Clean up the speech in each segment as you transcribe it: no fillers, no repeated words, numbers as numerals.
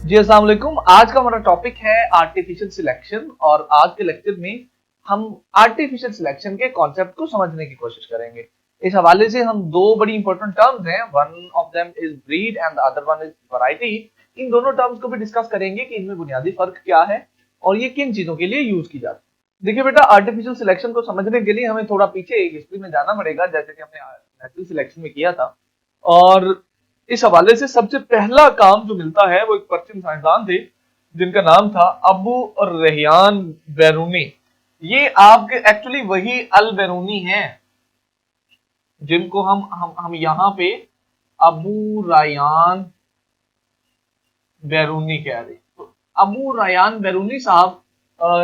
जी अस्सलाम वालेकुम। आज का हमारा टॉपिक है आर्टिफिशियल सिलेक्शन और आज के लेक्चर में हम आर्टिफिशियल सिलेक्शन के कॉन्सेप्ट को समझने की कोशिश करेंगे। इस हवाले से हम दो बड़ी इंपॉर्टेंट टर्म्स हैं, one of them is breed and the other one is variety. इन दोनों टर्म्स को भी डिस्कस करेंगे कि इनमें बुनियादी फर्क क्या है और ये किन चीजों के लिए यूज की जाती है। देखिए बेटा, आर्टिफिशियल सिलेक्शन को समझने के लिए हमें थोड़ा पीछे हिस्ट्री में जाना पड़ेगा, जैसे कि हमने नेचुरल सिलेक्शन में किया था। और इस हवाले से सबसे पहला काम जो मिलता है वो एक पश्चिम साइंसदान थे जिनका नाम था अबू और रेहान बैरूनी। ये आपके एक्चुअली वही अल बैरूनी हैं जिनको हम यहाँ पे अबू रायान बैरूनी कह रहे हैं। तो अबू रायान बैरूनी साहब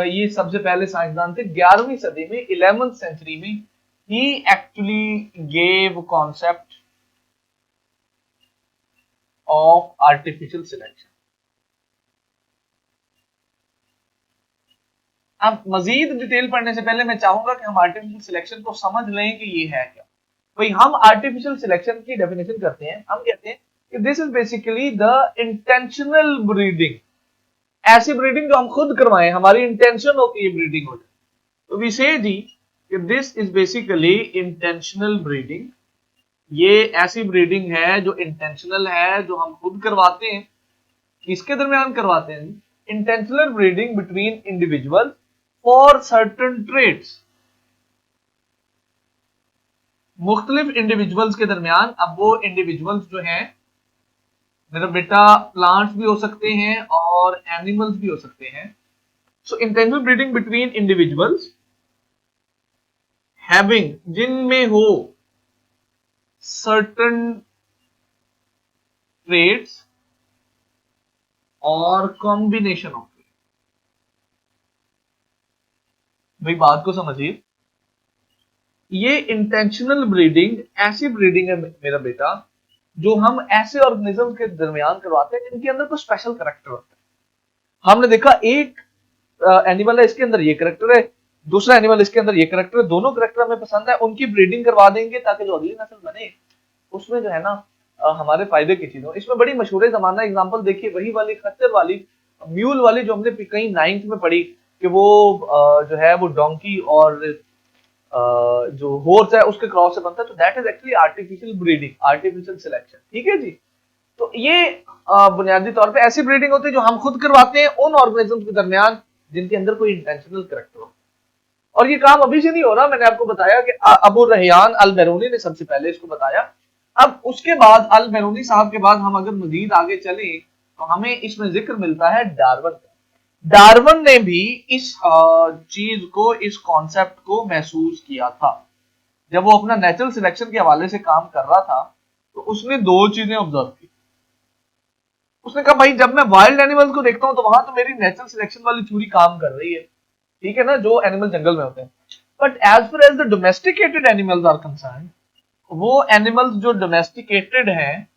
ये सबसे पहले साइंसदान थे 11वीं सदी में, 11th सेंचुरी में। He actually gave concept of artificial selection. अब मजीद डिटेल पढ़ने से पहले मैं चाहूंगा कि हम आर्टिफिशियल सिलेक्शन को समझ लें कि ये है क्या। भाई, हम आर्टिफिशियल सिलेक्शन की डेफिनेशन करते हैं, हम कहते हैं कि this is basically the intentional breeding. ऐसी ब्रीडिंग जो हम खुद करवाएं, हमारी इंटेंशन होती है ब्रीडिंग हो जाए, तो वी से जी कि this is basically intentional breeding. ये ऐसी ब्रीडिंग है जो इंटेंशनल है, जो हम खुद करवाते हैं। किसके दरमियान करवाते हैं? Intentional breeding between individual for certain traits. मुख्तलिफ इंडिविजुअल्स के दरमियान। अब वो इंडिविजुअल्स जो हैं मेरा बेटा, प्लांट्स भी हो सकते हैं और एनिमल्स भी हो सकते हैं। So intentional breeding between individuals having, जिनमें हो सर्टन ट्रेड्स और कॉम्बिनेशन ऑफ। भाई बात को समझिए, ये इंटेंशनल ब्रीडिंग ऐसी ब्रीडिंग है मेरा बेटा जो हम ऐसे ऑर्गेनिज्म के दरमियान करवाते हैं जिनके अंदर कुछ स्पेशल करैक्टर होता है। हमने देखा एक एनिमल है, इसके अंदर ये करैक्टर है, दूसरा एनिमल इसके अंदर ये करैक्टर है, दोनों करैक्टर हमें पसंद है, उनकी ब्रीडिंग करवा देंगे ताकि जो अगली नस्ल बने उसमें जो है ना हमारे फायदे की चीज हो। इसमें बड़ी मशहूर जमाना एग्जांपल देखिए, वही वाली खच्चर वाली, म्यूल वाली, जो हमने कहीं 9th में पढ़ी कि वो जो है वो डोंकी और जो हॉर्स है उसके क्रॉस से बनता है। तो that is actually artificial breeding, artificial selection. ठीक है जी। तो ये बुनियादी तौर पे ऐसी ब्रीडिंग होती है जो हम खुद करवाते हैं उन ऑर्गेनिज्म के दरमियान जिनके अंदर कोई इंटेंशनल करैक्टर हो। और ये काम अभी से नहीं हो रहा, मैंने आपको बताया कि अबू रेहान अल बैरूनी ने सबसे पहले इसको बताया। अब उसके बाद अल बैरूनी साहब के बाद हम अगर मजीद आगे चले तो हमें इसमें जिक्र मिलता है डार्विन का। डार्विन ने भी इस चीज को, इस कॉन्सेप्ट को महसूस किया था। जब वो अपना नेचुरल सिलेक्शन के हवाले से काम कर रहा था तो उसने दो चीजें ऑब्जर्व की। उसने कहा भाई, जब मैं वाइल्ड एनिमल्स को देखता हूं तो वहां तो मेरी नेचुरल सिलेक्शन वाली थ्योरी काम कर रही है, ठीक है ना, जो एनिमल जंगल में होते हैं। But as far as the domesticated animals are concern, वो एनिमल्स जो डोमेस्टिकेटेड हैं,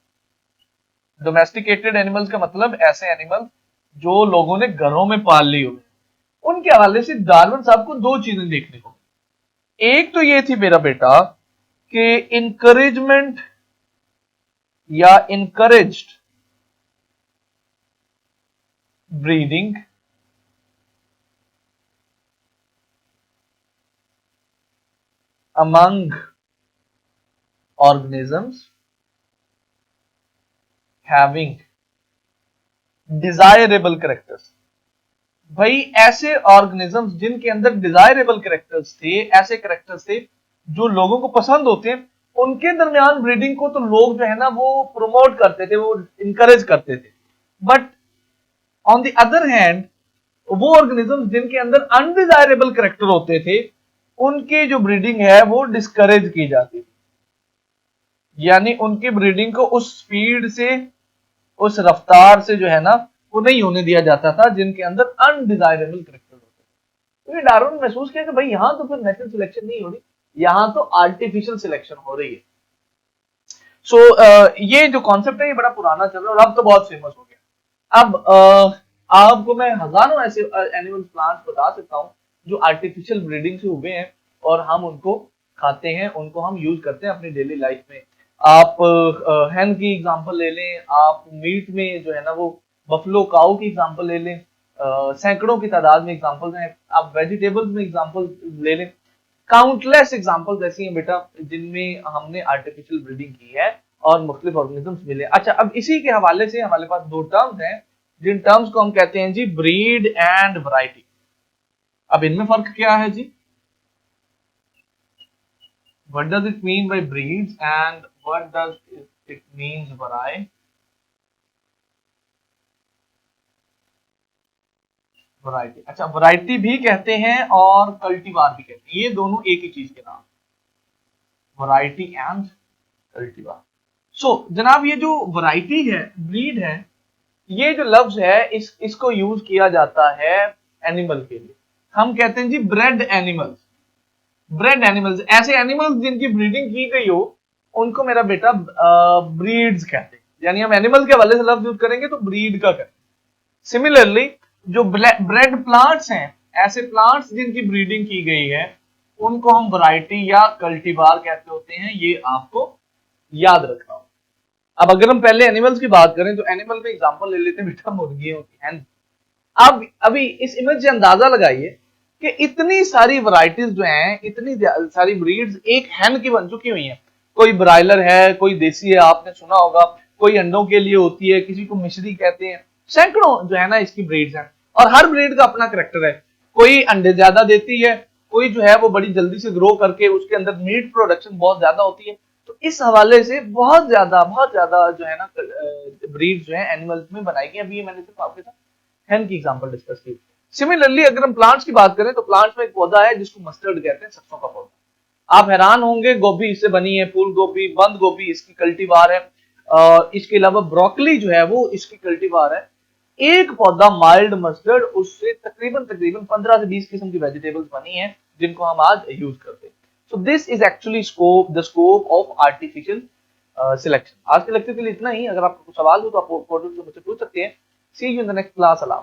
डोमेस्टिकेटेड एनिमल्स का मतलब ऐसे एनिमल्स जो लोगों ने घरों में पाल लिए हुए, उनके हवाले से डार्विन साहब को दो चीजें देखने को। एक तो ये थी मेरा बेटा कि इनकरेजमेंट या encouraged breeding among organisms having desirable characters। भाई ऐसे ऑर्गेनिजम्स जिनके अंदर डिजायरेबल कैरेक्टर्स थे, ऐसे कैरेक्टर्स थे जो लोगों को पसंद होते हैं, उनके दरमियान ब्रीडिंग को तो लोग जो है ना वो प्रमोट करते थे, वो इंकरेज करते थे। But on the other hand, वो ऑर्गेनिजम्स जिनके अंदर अनडिजायरेबल कैरेक्टर होते थे, उनकी जो ब्रीडिंग है वो डिस्करेज की जाती थी। यानी उनकी ब्रीडिंग को उस स्पीड से, उस रफ्तार से जो है ना वो नहीं होने दिया जाता था जिनके अंदर अनडिजायरेबल कैरेक्टर होते थे। तो ये डार्विन ने महसूस किया कि भाई यहाँ तो फिर नेचुरल सिलेक्शन नहीं हो रही, यहाँ तो आर्टिफिशियल सिलेक्शन हो रही है। सो ये जो कॉन्सेप्ट है ये बड़ा पुराना चल रहा है और अब तो बहुत फेमस हो गया। अब आपको मैं हजारों ऐसे एनिमल प्लांट्स बता सकता हूँ जो आर्टिफिशियल ब्रीडिंग से हुए हैं और हम उनको खाते हैं, उनको हम यूज करते हैं अपनी डेली लाइफ में। आप हैन की एग्जांपल ले लें, आप मीट में जो है ना वो बफलो काऊ की एग्जांपल ले लें, सैकड़ों की तादाद में एग्जांपल्स हैं। आप वेजिटेबल्स में एग्जांपल ले लें, काउंटलेस एग्जांपल्स ऐसी हैं बेटा जिनमें हमने आर्टिफिशियल ब्रीडिंग की है और मुख्तलिफ ऑर्गेनिजम्स मिले। अच्छा, अब इसी के हवाले से हमारे पास दो टर्म्स हैं जिन टर्म्स को हम कहते हैं जी ब्रीड एंड वैरायटी। अब इनमें फर्क क्या है जी? What does it mean by breeds and what does it means variety? Variety, अच्छा वैरायटी भी कहते हैं और कल्टीवार भी कहते हैं, ये दोनों एक ही चीज के नाम, वैरायटी एंड कल्टीवार। सो जनाब ये जो वैरायटी है, ब्रीड है, ये जो लफ्ज है इसको यूज किया जाता है एनिमल के लिए। हम कहते हैं जी ब्रेड एनिमल्स। ब्रेड एनिमल्स, ऐसे एनिमल्स जिनकी ब्रीडिंग की गई हो उनको मेरा बेटा ब्रीड्स कहते हैं। यानी हम एनिमल के हवाले से लफ्ज यूज करेंगे तो ब्रीड का करें। सिमिलरली जो ब्रेड प्लांट्स हैं, ऐसे प्लांट्स जिनकी ब्रीडिंग की गई है उनको हम वैरायटी या कल्टीवार कहते होते हैं, ये आपको याद रखना हो। अब अगर हम पहले एनिमल्स की बात करें तो एनिमल में एग्जांपल ले लेते हैं बेटा मुर्गियों की, है। अब अभी इस इमेज से अंदाजा लगाइए कि इतनी सारी वैरायटीज जो हैं, इतनी सारी ब्रीड्स एक हैन की बन चुकी हुई हैं। कोई ब्रायलर है, कोई देसी है, आपने सुना होगा, कोई अंडों के लिए होती है, किसी को मिश्री कहते हैं, सैकड़ों जो है ना इसकी ब्रीड्स हैं और हर ब्रीड का अपना करैक्टर है। कोई अंडे ज्यादा देती है, कोई जो है वो बड़ी जल्दी से ग्रो करके उसके अंदर मीट प्रोडक्शन बहुत ज्यादा होती है। तो इस हवाले से बहुत ज्यादा जो है ना ब्रीड जो है एनिमल्स में बनाई गई। अभी ये मैंने सिर्फ आपके साथ हैन की एग्जांपल डिस्कस की। सिमिलरली अगर हम प्लांट्स की बात करें तो प्लांट्स में एक पौधा है जिसको मस्टर्ड कहते हैं, सरसों का पौधा। आप हैरान होंगे, गोभी इससे बनी है, फूल गोभी, बंद गोभी इसकी कल्टीवार है, इसके अलावा ब्रोकली जो है वो इसकी कल्टीवार है। एक पौधा माइल्ड मस्टर्ड, उससे तकरीबन तकरीबन 15 से 20 किस्म की वेजिटेबल्स बनी है जिनको हम आज यूज करते हैं। So this is actually the scope of artificial selection. आज के लेक्चर के लिए इतना ही। अगर आपको कुछ सवाल हो तो आप मुझसे पूछ सकते हैं। See you in the next class. Allah.